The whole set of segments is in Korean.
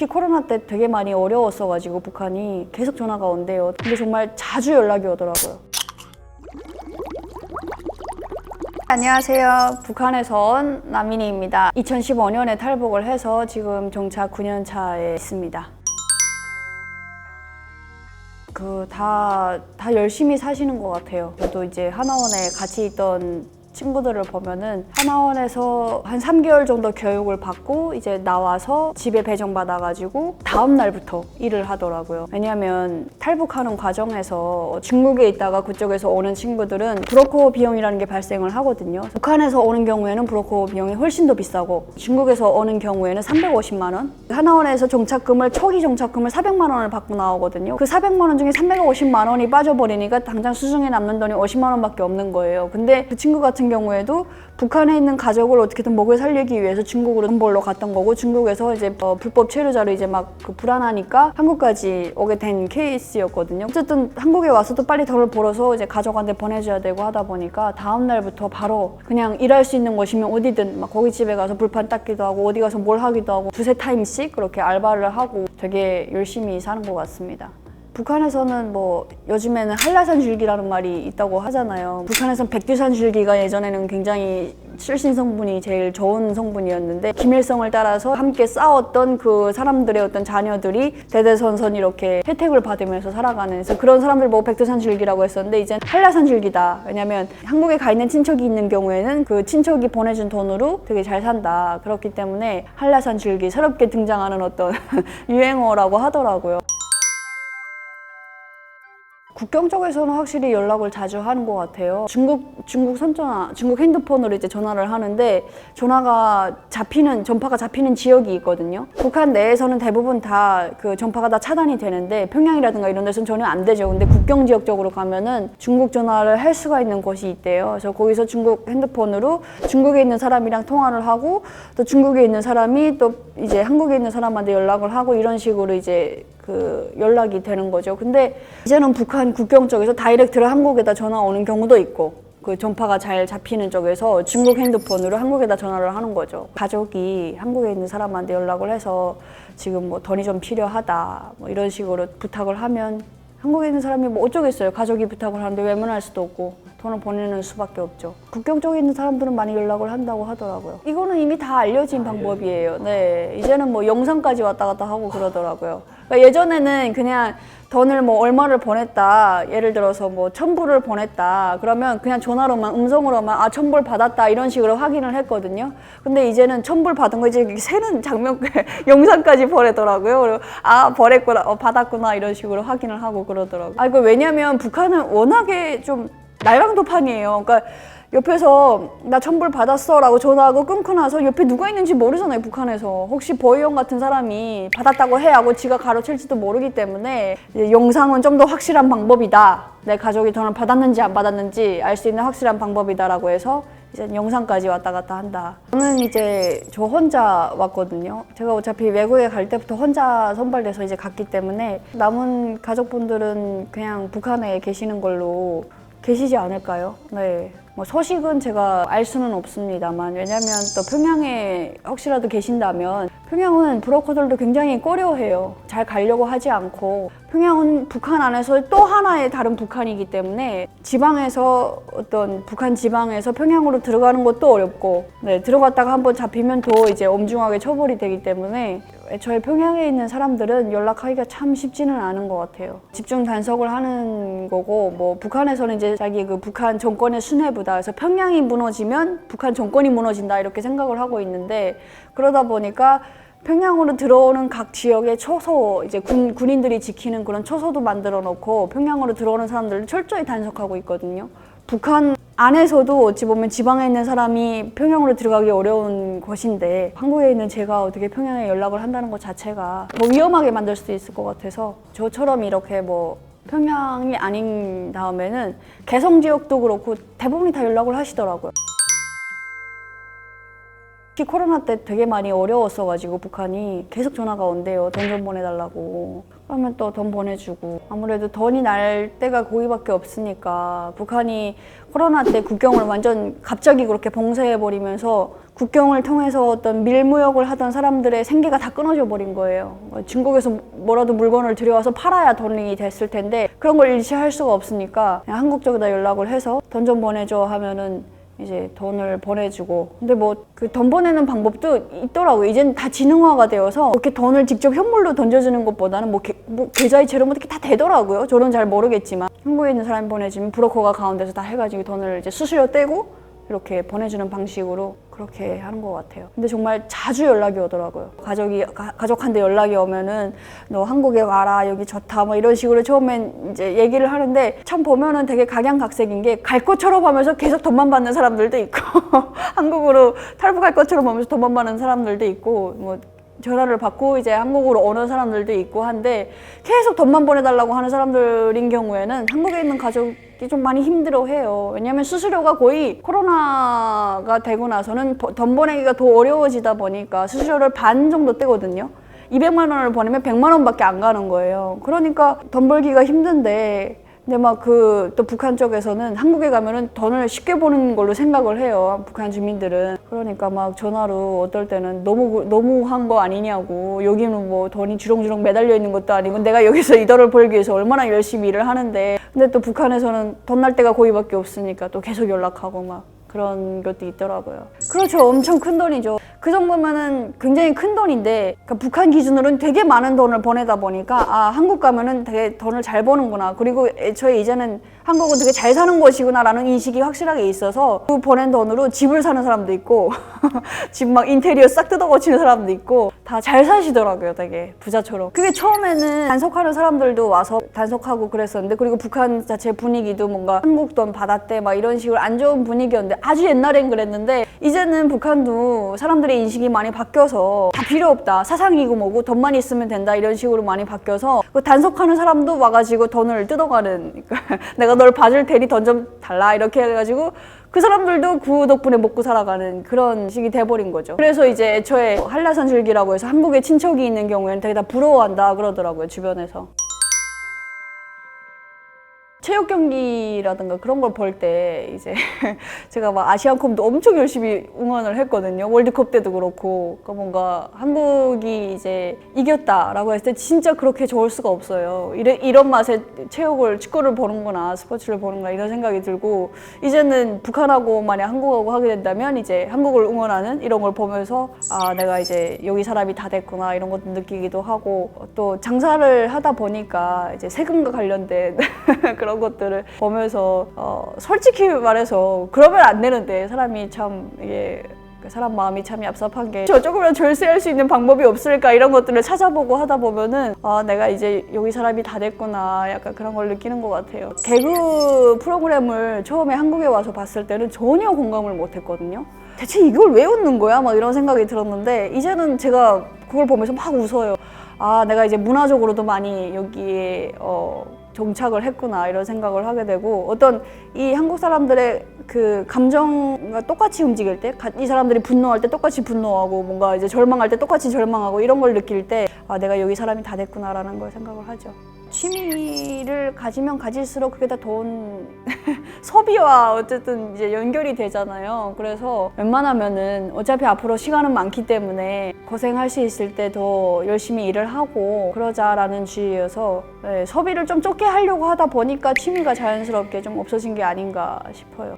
특히 코로나 때 되게 많이 어려웠어가지고 북한이 계속 전화가 온대요. 근데 정말 자주 연락이 오더라고요. 안녕하세요. 북한에서 온 나민이입니다. 2015년에 탈북을 해서 지금 정착 9년 차에 있습니다. 다 열심히 사시는 것 같아요. 저도 이제 하나원에 같이 있던 친구들을 보면은 하나원에서 한 3개월 정도 교육을 받고 이제 나와서 집에 배정받아가지고 다음 날부터 일을 하더라고요. 왜냐하면 탈북하는 과정에서 중국에 있다가 그쪽에서 오는 친구들은 브로커 비용이라는 게 발생을 하거든요. 북한에서 오는 경우에는 브로커 비용이 훨씬 더 비싸고 중국에서 오는 경우에는 350만 원. 하나원에서 정착금을 초기 정착금을 400만 원을 받고 나오거든요. 그 400만 원 중에 350만 원이 빠져버리니까 당장 수중에 남는 돈이 50만 원밖에 없는 거예요. 근데 그 친구 같은 경우에도 북한에 있는 가족을 어떻게든 먹여 살리기 위해서 중국으로 돈 벌러 갔던 거고, 중국에서 이제 불법 체류자로 이제 막 불안하니까 한국까지 오게 된 케이스였거든요. 어쨌든 한국에 와서도 빨리 돈을 벌어서 이제 가족한테 보내줘야 되고 하다 보니까 다음 날부터 바로 그냥 일할 수 있는 곳이면 어디든 막 고깃집에 가서 불판 닦기도 하고 어디 가서 뭘 하기도 하고 두세 타임씩 그렇게 알바를 하고 되게 열심히 사는 것 같습니다. 북한에서는 뭐 요즘에는 한라산 줄기라는 말이 있다고 하잖아요. 북한에서는 백두산 줄기가 예전에는 굉장히 출신 성분이 제일 좋은 성분이었는데 김일성을 따라서 함께 싸웠던 그 사람들의 어떤 자녀들이 대대손손 이렇게 혜택을 받으면서 살아가는, 그래서 그런 사람들 보고 백두산 줄기라고 했었는데 이젠 한라산 줄기다. 왜냐면 한국에 가 있는 친척이 있는 경우에는 그 친척이 보내준 돈으로 되게 잘 산다. 그렇기 때문에 한라산 줄기, 새롭게 등장하는 어떤 유행어라고 하더라고요. 국경 쪽에서는 확실히 연락을 자주 하는 것 같아요. 중국 선전화, 중국 핸드폰으로 이제 전화를 하는데 전파가 잡히는 지역이 있거든요. 북한 내에서는 대부분 다 그 전파가 다 차단이 되는데 평양이라든가 이런 데서는 전혀 안 되죠. 근데 국경 지역 쪽으로 가면은 중국 전화를 할 수가 있는 곳이 있대요. 그래서 거기서 중국 핸드폰으로 중국에 있는 사람이랑 통화를 하고 또 중국에 있는 사람이 또 이제 한국에 있는 사람한테 연락을 하고 이런 식으로 이제 연락이 되는 거죠. 근데 이제는 북한 국경 쪽에서 다이렉트로 한국에다 전화 오는 경우도 있고, 그 전파가 잘 잡히는 쪽에서 중국 핸드폰으로 한국에다 전화를 하는 거죠. 가족이 한국에 있는 사람한테 연락을 해서 지금 뭐 돈이 좀 필요하다 뭐 이런 식으로 부탁을 하면 한국에 있는 사람이 뭐 어쩌겠어요. 가족이 부탁을 하는데 외면할 수도 없고 돈을 보내는 수밖에 없죠. 국경 쪽에 있는 사람들은 많이 연락을 한다고 하더라고요. 이거는 이미 다 알려진 방법이에요. 네, 이제는 뭐 영상까지 왔다 갔다 하고 그러더라고요. 그러니까 예전에는 그냥 돈을 뭐 얼마를 보냈다, 예를 들어서 뭐 1,000불을 보냈다 그러면 그냥 전화로만 음성으로만 1,000불 받았다 이런 식으로 확인을 했거든요. 근데 이제는 1,000불 받은 거 이제 세는 장면 영상까지 보내더라고요. 그리고 보냈구나, 받았구나 이런 식으로 확인을 하고 그러더라고요. 그 왜냐면 북한은 워낙에 좀 날강도판이에요. 그러니까 옆에서 나 1,000불 받았어 라고 전화하고 끊고 나서 옆에 누가 있는지 모르잖아요. 북한에서 혹시 보이형 같은 사람이 받았다고 해 하고 지가 가로챌지도 모르기 때문에 영상은 좀 더 확실한 방법이다, 내 가족이 돈을 받았는지 안 받았는지 알 수 있는 확실한 방법이다 라고 해서 이제 영상까지 왔다 갔다 한다. 저는 이제 저 혼자 왔거든요. 제가 어차피 외국에 갈 때부터 혼자 선발돼서 이제 갔기 때문에 남은 가족분들은 그냥 북한에 계시는 걸로 계시지 않을까요? 네. 뭐 소식은 제가 알 수는 없습니다만, 왜냐면 또 평양에 혹시라도 계신다면 평양은 브로커들도 굉장히 꺼려해요. 잘 가려고 하지 않고, 평양은 북한 안에서 또 하나의 다른 북한이기 때문에 지방에서 어떤 북한 지방에서 평양으로 들어가는 것도 어렵고, 네, 들어갔다가 한번 잡히면 더 이제 엄중하게 처벌이 되기 때문에 저희 평양에 있는 사람들은 연락하기가 참 쉽지는 않은 것 같아요. 집중 단속을 하는 거고, 뭐 북한에서는 이제 자기 그 북한 정권의 수뇌부다, 그래서 평양이 무너지면 북한 정권이 무너진다 이렇게 생각을 하고 있는데, 그러다 보니까 평양으로 들어오는 각 지역의 초소, 이제 군인들이 지키는 그런 초소도 만들어 놓고 평양으로 들어오는 사람들을 철저히 단속하고 있거든요. 북한 안에서도 어찌 보면 지방에 있는 사람이 평양으로 들어가기 어려운 곳인데 한국에 있는 제가 어떻게 평양에 연락을 한다는 것 자체가 뭐 위험하게 만들 수도 있을 것 같아서, 저처럼 이렇게 뭐 평양이 아닌 다음에는 개성 지역도 그렇고 대부분이 다 연락을 하시더라고요. 특히 코로나 때 되게 많이 어려웠어가지고 북한이 계속 전화가 온대요. 돈 좀 보내달라고. 그러면 또 돈 보내주고, 아무래도 돈이 날 때가 거기밖에 없으니까 북한이 코로나 때 국경을 완전 갑자기 그렇게 봉쇄해버리면서 국경을 통해서 어떤 밀무역을 하던 사람들의 생계가 다 끊어져 버린 거예요. 중국에서 뭐라도 물건을 들여와서 팔아야 돈이 됐을 텐데 그런 걸 일치할 수가 없으니까 그냥 한국 쪽에다 연락을 해서 돈 좀 보내줘 하면은 이제 돈을 보내주고. 근데 뭐 그 돈 보내는 방법도 있더라고요. 이젠 다 지능화가 되어서 이렇게 돈을 직접 현물로 던져주는 것보다는 뭐 계좌이체로 뭐 이렇게 다 되더라고요. 저는 잘 모르겠지만 한국에 있는 사람이 보내주면 브로커가 가운데서 다 해가지고 돈을 이제 수수료 떼고 이렇게 보내주는 방식으로 그렇게 하는 것 같아요. 근데 정말 자주 연락이 오더라고요. 가족한테 연락이 오면은 너 한국에 와라, 여기 좋다, 뭐 이런 식으로 처음엔 이제 얘기를 하는데 참 보면은 되게 각양각색인 게 갈 것처럼 하면서 계속 돈만 받는 사람들도 있고 한국으로 탈북할 것처럼 하면서 돈만 받는 사람들도 있고 뭐 전화를 받고 이제 한국으로 오는 사람들도 있고 한데 계속 돈만 보내달라고 하는 사람들인 경우에는 한국에 있는 가족이 좀 많이 힘들어해요. 왜냐하면 수수료가 거의 코로나가 되고 나서는 돈 보내기가 더 어려워지다 보니까 수수료를 반 정도 떼거든요. 200만 원을 보내면 100만 원밖에 안 가는 거예요. 그러니까 돈 벌기가 힘든데 근데 막 또 북한 쪽에서는 한국에 가면은 돈을 쉽게 버는 걸로 생각을 해요. 북한 주민들은. 그러니까 막 전화로 어떨 때는 너무한 거 아니냐고. 여기는 뭐 돈이 주렁주렁 매달려 있는 것도 아니고 내가 여기서 이 돈을 벌기 위해서 얼마나 열심히 일을 하는데. 근데 또 북한에서는 돈 날 데가 거기밖에 없으니까 또 계속 연락하고 막 그런 것도 있더라고요. 그렇죠. 엄청 큰 돈이죠. 그 정도면은 굉장히 큰 돈인데 그러니까 북한 기준으로는 되게 많은 돈을 보내다 보니까 아 한국 가면은 되게 돈을 잘 버는구나. 그리고 애초에 이제는 한국은 되게 잘 사는 곳이구나 라는 인식이 확실하게 있어서 그 보낸 돈으로 집을 사는 사람도 있고 집 막 인테리어 싹 뜯어 고치는 사람도 있고 다 잘 사시더라고요. 되게 부자처럼. 그게 처음에는 단속하는 사람들도 와서 단속하고 그랬었는데 그리고 북한 자체 분위기도 뭔가 한국 돈 받았대 막 이런 식으로 안 좋은 분위기였는데 아주 옛날엔 그랬는데 이제는 북한도 사람들의 인식이 많이 바뀌어서 다 필요 없다. 사상이고 뭐고 돈만 있으면 된다. 이런 식으로 많이 바뀌어서 그 단속하는 사람도 와가지고 돈을 뜯어가는 내가 널 봐줄 테니 돈 좀 달라 이렇게 해가지고 그 사람들도 그 덕분에 먹고 살아가는 그런 식이 돼버린 거죠. 그래서 이제 애초에 한라산 줄기라고 해서 한국에 친척이 있는 경우에는 되게 다 부러워한다 그러더라고요. 주변에서. 체육 경기라든가 그런 걸 볼 때 이제 제가 막 아시안컵도 엄청 열심히 응원을 했거든요. 월드컵 때도 그렇고. 그러니까 뭔가 한국이 이제 이겼다라고 했을 때 진짜 그렇게 좋을 수가 없어요. 이런 맛에 축구를 보는구나, 스포츠를 보는구나 이런 생각이 들고 이제는 북한하고 만약 한국하고 하게 된다면 이제 한국을 응원하는 이런 걸 보면서 아 내가 이제 여기 사람이 다 됐구나 이런 것도 느끼기도 하고 또 장사를 하다 보니까 이제 세금과 관련된 그런 것들을 보면서 솔직히 말해서 그러면 안 되는데 사람이 참 이게 사람 마음이 참 얍삽한 게 조금이라도 절세할 수 있는 방법이 없을까 이런 것들을 찾아보고 하다 보면은 아 내가 이제 여기 사람이 다 됐구나 약간 그런 걸 느끼는 것 같아요. 개그 프로그램을 처음에 한국에 와서 봤을 때는 전혀 공감을 못 했거든요. 대체 이걸 왜 웃는 거야? 막 이런 생각이 들었는데 이제는 제가 그걸 보면서 막 웃어요. 아 내가 이제 문화적으로도 많이 여기에 정착을 했구나 이런 생각을 하게 되고 어떤 이 한국 사람들의 그 감정과 똑같이 움직일 때 이 사람들이 분노할 때 똑같이 분노하고 뭔가 이제 절망할 때 똑같이 절망하고 이런 걸 느낄 때 아 내가 여기 사람이 다 됐구나라는 걸 생각을 하죠. 취미를 가지면 가질수록 그게 다 돈 소비와 어쨌든 이제 연결이 되잖아요. 그래서 웬만하면은 어차피 앞으로 시간은 많기 때문에 고생할 수 있을 때 더 열심히 일을 하고 그러자라는 주의여서 네, 소비를 좀 좁게 하려고 하다 보니까 취미가 자연스럽게 좀 없어진 게 아닌가 싶어요.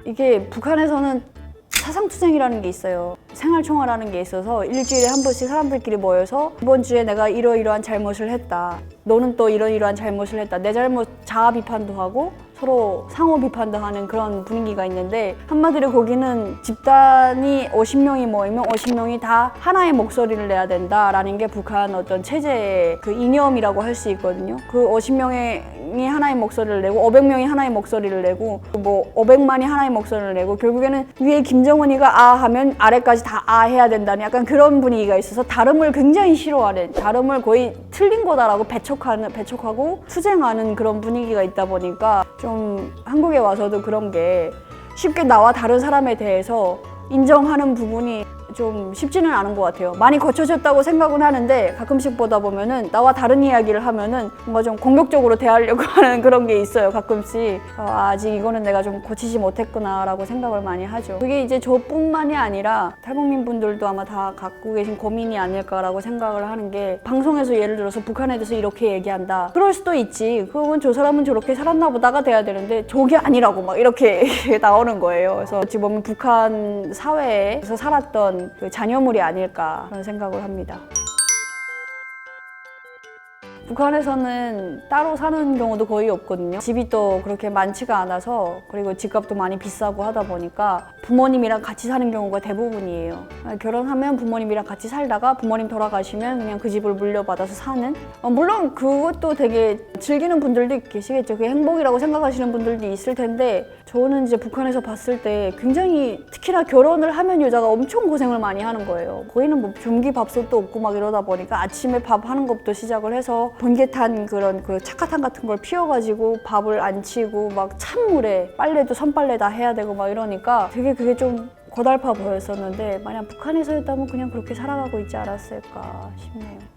이게 북한에서는 사상투쟁이라는 게 있어요. 생활총화라는 게 있어서 일주일에 한 번씩 사람들끼리 모여서 이번 주에 내가 이러이러한 잘못을 했다. 너는 또 이러이러한 잘못을 했다. 내 잘못 자아 비판도 하고 서로 상호 비판도 하는 그런 분위기가 있는데 한마디로 거기는 집단이 50명이 모이면 50명이 다 하나의 목소리를 내야 된다라는 게 북한 어떤 체제의 그 이념이라고 할 수 있거든요. 그 50명이 하나의 목소리를 내고 500명이 하나의 목소리를 내고 뭐 500만이 하나의 목소리를 내고 결국에는 위에 김정은이가 아 하면 아래까지 다 아 해야 된다는 약간 그런 분위기가 있어서 다름을 굉장히 싫어하는 다름을 거의 틀린 거다라고 배척하고 투쟁하는 그런 분위기가 있다 보니까 좀 한국에 와서도 그런 게 쉽게 나와 다른 사람에 대해서 인정하는 부분이 좀 쉽지는 않은 것 같아요. 많이 거쳐졌다고 생각은 하는데 가끔씩 보다 보면은 나와 다른 이야기를 하면은 뭔가 좀 공격적으로 대하려고 하는 그런 게 있어요. 가끔씩 아직 이거는 내가 좀 고치지 못했구나 라고 생각을 많이 하죠. 그게 이제 저뿐만이 아니라 탈북민 분들도 아마 다 갖고 계신 고민이 아닐까라고 생각을 하는 게, 방송에서 예를 들어서 북한에 대해서 이렇게 얘기한다, 그럴 수도 있지, 그건 저 사람은 저렇게 살았나 보다가 돼야 되는데 저게 아니라고 막 이렇게 나오는 거예요. 그래서 어찌 보면 북한 사회에서 살았던 그 잔여물이 아닐까 그런 생각을 합니다. 북한에서는 따로 사는 경우도 거의 없거든요. 집이 또 그렇게 많지가 않아서, 그리고 집값도 많이 비싸고 하다 보니까 부모님이랑 같이 사는 경우가 대부분이에요. 결혼하면 부모님이랑 같이 살다가 부모님 돌아가시면 그냥 그 집을 물려받아서 사는? 물론 그것도 되게 즐기는 분들도 계시겠죠. 그게 행복이라고 생각하시는 분들도 있을 텐데, 저는 이제 북한에서 봤을 때 굉장히, 특히나 결혼을 하면 여자가 엄청 고생을 많이 하는 거예요. 거기는 뭐 전기밥솥도 없고 막 이러다 보니까 아침에 밥 하는 것부터 시작을 해서 번개탄 그런 그 착화탄 같은 걸 피워가지고 밥을 안 치고 막 찬물에 빨래도 손빨래 다 해야 되고 막 이러니까 되게 그게 좀 고달파 보였었는데, 만약 북한에서였다면 그냥 그렇게 살아가고 있지 않았을까 싶네요.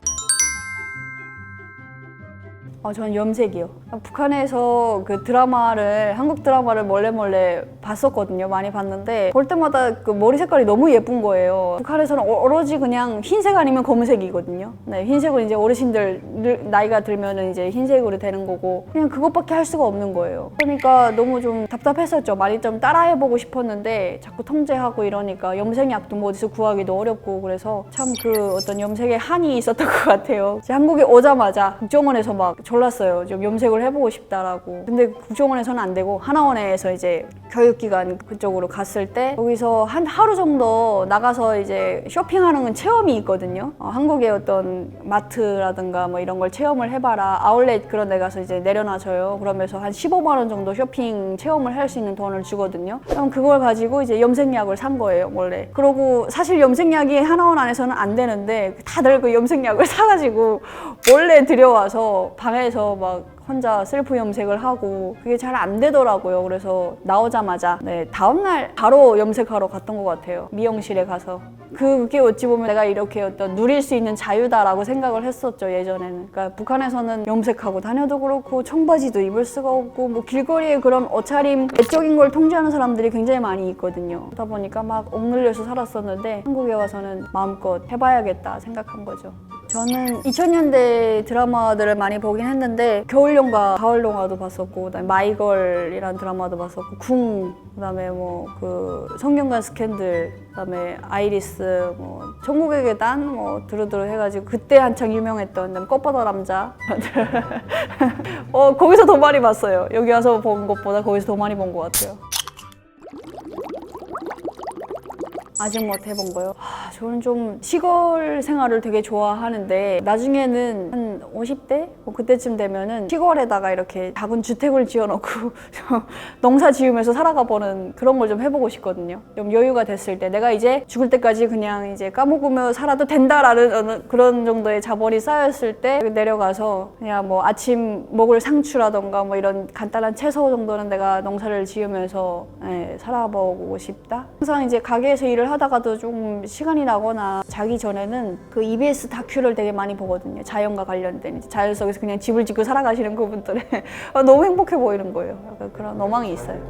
저는 염색이요. 북한에서 그 드라마를, 한국 드라마를 몰래 봤었거든요. 많이 봤는데 볼 때마다 그 머리 색깔이 너무 예쁜 거예요. 북한에서는 오로지 그냥 흰색 아니면 검은색이거든요. 네, 흰색은 이제 어르신들 나이가 들면은 이제 흰색으로 되는 거고, 그냥 그것밖에 할 수가 없는 거예요. 그러니까 너무 좀 답답했었죠. 많이 좀 따라해보고 싶었는데 자꾸 통제하고 이러니까 염색약도 뭐 어디서 구하기도 어렵고, 그래서 참 그 어떤 염색에 한이 있었던 것 같아요. 한국에 오자마자 국정원에서 막 졸랐어요. 좀 염색을 해보고 싶다라고. 근데 국정원에서는 안 되고 하나원에서 이제 교육기관 그쪽으로 갔을 때, 거기서 한 하루 정도 나가서 이제 쇼핑하는 체험이 있거든요. 한국의 어떤 마트라든가 뭐 이런 걸 체험을 해봐라, 아울렛 그런 데 가서 이제 내려놔줘요. 그러면서 한 15만 원 정도 쇼핑 체험을 할 수 있는 돈을 주거든요. 그럼 그걸 가지고 이제 염색약을 산 거예요, 원래. 그러고 사실 염색약이 하나원 안에서는 안 되는데 다들 그 염색약을 사가지고 원래 들여와서 방에서 막 혼자 셀프 염색을 하고, 그게 잘 안 되더라고요. 그래서 나오자마자 다음날 바로 염색하러 갔던 것 같아요. 미용실에 가서. 그게 어찌 보면 내가 이렇게 어떤 누릴 수 있는 자유다라고 생각을 했었죠, 예전에는. 그러니까 북한에서는 염색하고 다녀도 그렇고 청바지도 입을 수가 없고, 뭐 길거리에 그런 옷차림 외적인 걸 통제하는 사람들이 굉장히 많이 있거든요. 그러다 보니까 막 억눌려서 살았었는데 한국에 와서는 마음껏 해봐야겠다 생각한 거죠. 저는 2000년대 드라마들을 많이 보긴 했는데 겨울연가, 가을동화도 봤었고, 그다음에 마이걸이라는 드라마도 봤었고, 궁, 그다음에 뭐 그 성균관 스캔들, 그다음에 아이리스, 뭐 천국의 계단, 뭐 두루두루 해가지고 그때 한창 유명했던, 그다음에 꽃보다 남자. 거기서 더 많이 봤어요. 여기 와서 본 것보다 거기서 더 많이 본 것 같아요. 아직 못 해본 거요? 저는 좀 시골 생활을 되게 좋아하는데, 나중에는 한 50대? 뭐 그때쯤 되면은 시골에다가 이렇게 작은 주택을 지어놓고 농사 지으면서 살아가 보는 그런 걸 좀 해보고 싶거든요. 좀 여유가 됐을 때, 내가 이제 죽을 때까지 그냥 이제 까먹으며 살아도 된다라는 그런 정도의 자본이 쌓였을 때 내려가서 그냥 뭐 아침 먹을 상추라던가 뭐 이런 간단한 채소 정도는 내가 농사를 지으면서 살아보고 싶다. 항상 이제 가게에서 일을 하다가도 좀 시간이 나거나 자기 전에는 그 EBS 다큐를 되게 많이 보거든요. 자연과 관련된, 이제 자연 속에서 그냥 집을 짓고 살아가시는 그분들의 너무 행복해 보이는 거예요. 약간 그런 로망이 있어요.